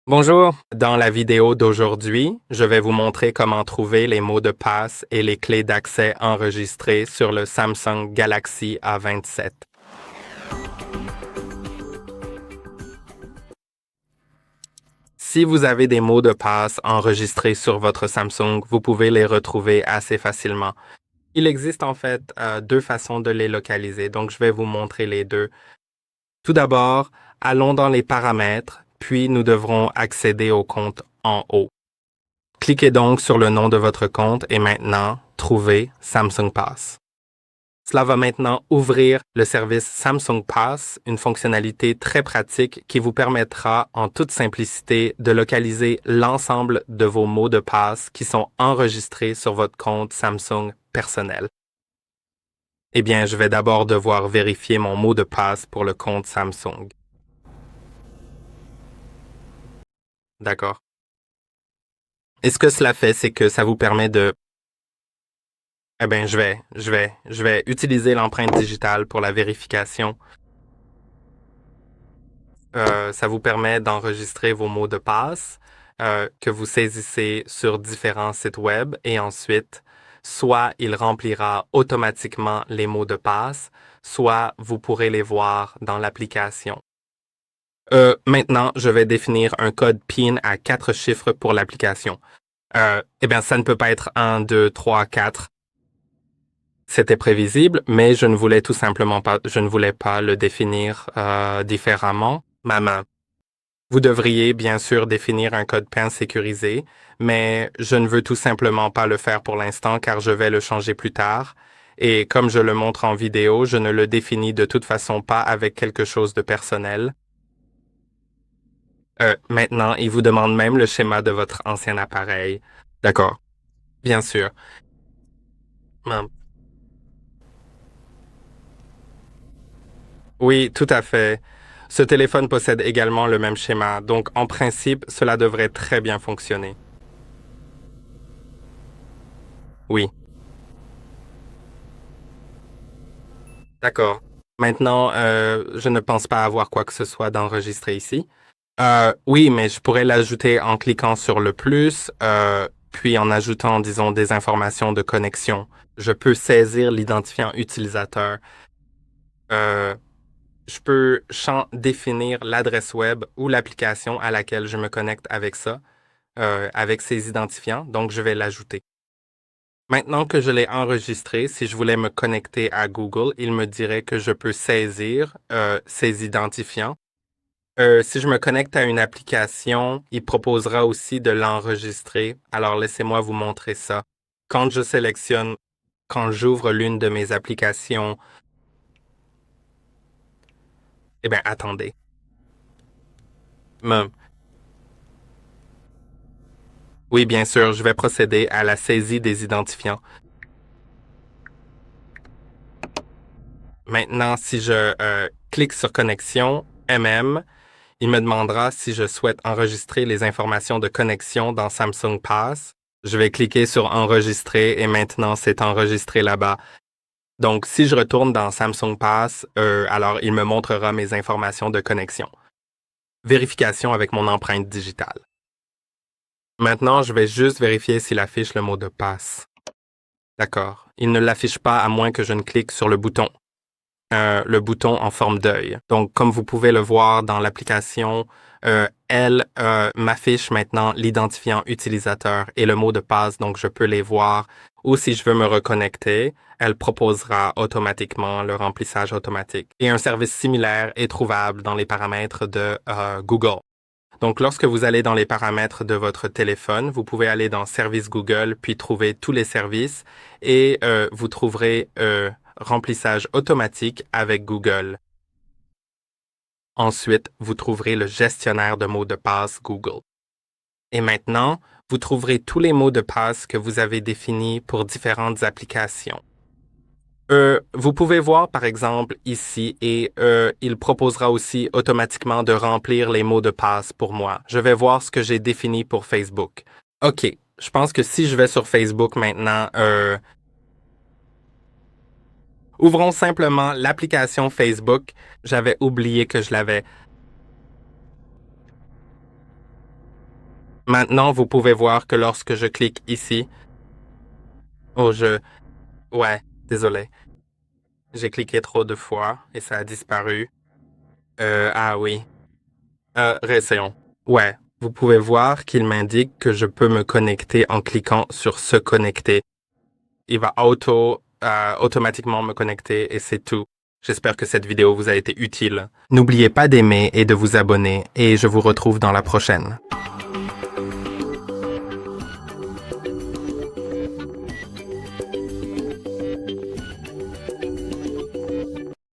Bonjour, dans la vidéo d'aujourd'hui, je vais vous montrer comment trouver les mots de passe et les clés d'accès enregistrées sur le Samsung Galaxy A27. Si vous avez des mots de passe enregistrés sur votre Samsung, vous pouvez les retrouver assez facilement. Il existe en fait deux façons de les localiser, donc je vais vous montrer les deux. Tout d'abord, allons dans les paramètres, puis nous devrons accéder au compte en haut. Cliquez donc sur le nom de votre compte et maintenant, trouvez Samsung Pass. Cela va maintenant ouvrir le service Samsung Pass, une fonctionnalité très pratique qui vous permettra en toute simplicité de localiser l'ensemble de vos mots de passe qui sont enregistrés sur votre compte Samsung personnel. Eh bien, je vais d'abord devoir vérifier mon mot de passe pour le compte Samsung. D'accord. Et ce que cela fait, c'est que ça vous permet de Eh bien, je vais utiliser l'empreinte digitale pour la vérification. Ça vous permet d'enregistrer vos mots de passe que vous saisissez sur différents sites web et ensuite, soit il remplira automatiquement les mots de passe, soit vous pourrez les voir dans l'application. Maintenant, je vais définir un code PIN à 4 chiffres pour l'application. Eh bien, ça ne peut pas être 1, 2, 3, 4. C'était prévisible, mais je ne voulais pas le définir différemment. Maman. Vous devriez bien sûr définir un code PIN sécurisé, mais je ne veux tout simplement pas le faire pour l'instant car je vais le changer plus tard. Et comme je le montre en vidéo, je ne le définis de toute façon pas avec quelque chose de personnel. Maintenant, il vous demande même le schéma de votre ancien appareil. D'accord. Bien sûr. Hum. Oui, tout à fait. Ce téléphone possède également le même schéma, donc en principe, cela devrait très bien fonctionner. Oui, d'accord. Maintenant, je ne pense pas avoir quoi que ce soit d'enregistré ici. Oui, mais je pourrais l'ajouter en cliquant sur le plus, puis en ajoutant, disons, des informations de connexion. Je peux saisir l'identifiant utilisateur. Euh, je peux définir l'adresse web ou l'application à laquelle je me connecte avec ça, avec ces identifiants, donc je vais l'ajouter. Maintenant que je l'ai enregistré, si je voulais me connecter à Google, il me dirait que je peux saisir ces identifiants. Si je me connecte à une application, il proposera aussi de l'enregistrer. Alors laissez-moi vous montrer ça. Quand je sélectionne, quand j'ouvre l'une de mes applications, eh bien, attendez. Me- Oui, bien sûr, je vais procéder à la saisie des identifiants. Maintenant, si je clique sur connexion, il me demandera si je souhaite enregistrer les informations de connexion dans Samsung Pass. Je vais cliquer sur enregistrer et maintenant c'est enregistré là-bas. Donc, si je retourne dans Samsung Pass, alors il me montrera mes informations de connexion. Vérification avec mon empreinte digitale. Maintenant, je vais juste vérifier s'il affiche le mot de passe. D'accord. Il ne l'affiche pas à moins que je ne clique sur le bouton en forme d'œil. Donc, comme vous pouvez le voir dans l'application, elle m'affiche maintenant l'identifiant utilisateur et le mot de passe, donc je peux les voir. Ou si je veux me reconnecter, elle proposera automatiquement le remplissage automatique. Et un service similaire est trouvable dans les paramètres de Google. Donc, lorsque vous allez dans les paramètres de votre téléphone, vous pouvez aller dans Service Google, puis trouver tous les services et vous trouverez remplissage automatique avec Google. Ensuite, vous trouverez le gestionnaire de mots de passe Google. Et maintenant, vous trouverez tous les mots de passe que vous avez définis pour différentes applications. Vous pouvez voir par exemple ici et il proposera aussi automatiquement de remplir les mots de passe pour moi. Je vais voir ce que j'ai défini pour Facebook. OK, je pense que si je vais sur Facebook maintenant, ouvrons simplement l'application Facebook. J'avais oublié que je l'avais. Maintenant, vous pouvez voir que lorsque je clique ici, oh, ouais, désolé. J'ai cliqué trop de fois et ça a disparu. Ah oui. Réessayons. Ouais, vous pouvez voir qu'il m'indique que je peux me connecter en cliquant sur se connecter. Il va automatiquement me connecter et c'est tout. J'espère que cette vidéo vous a été utile. N'oubliez pas d'aimer et de vous abonner et je vous retrouve dans la prochaine.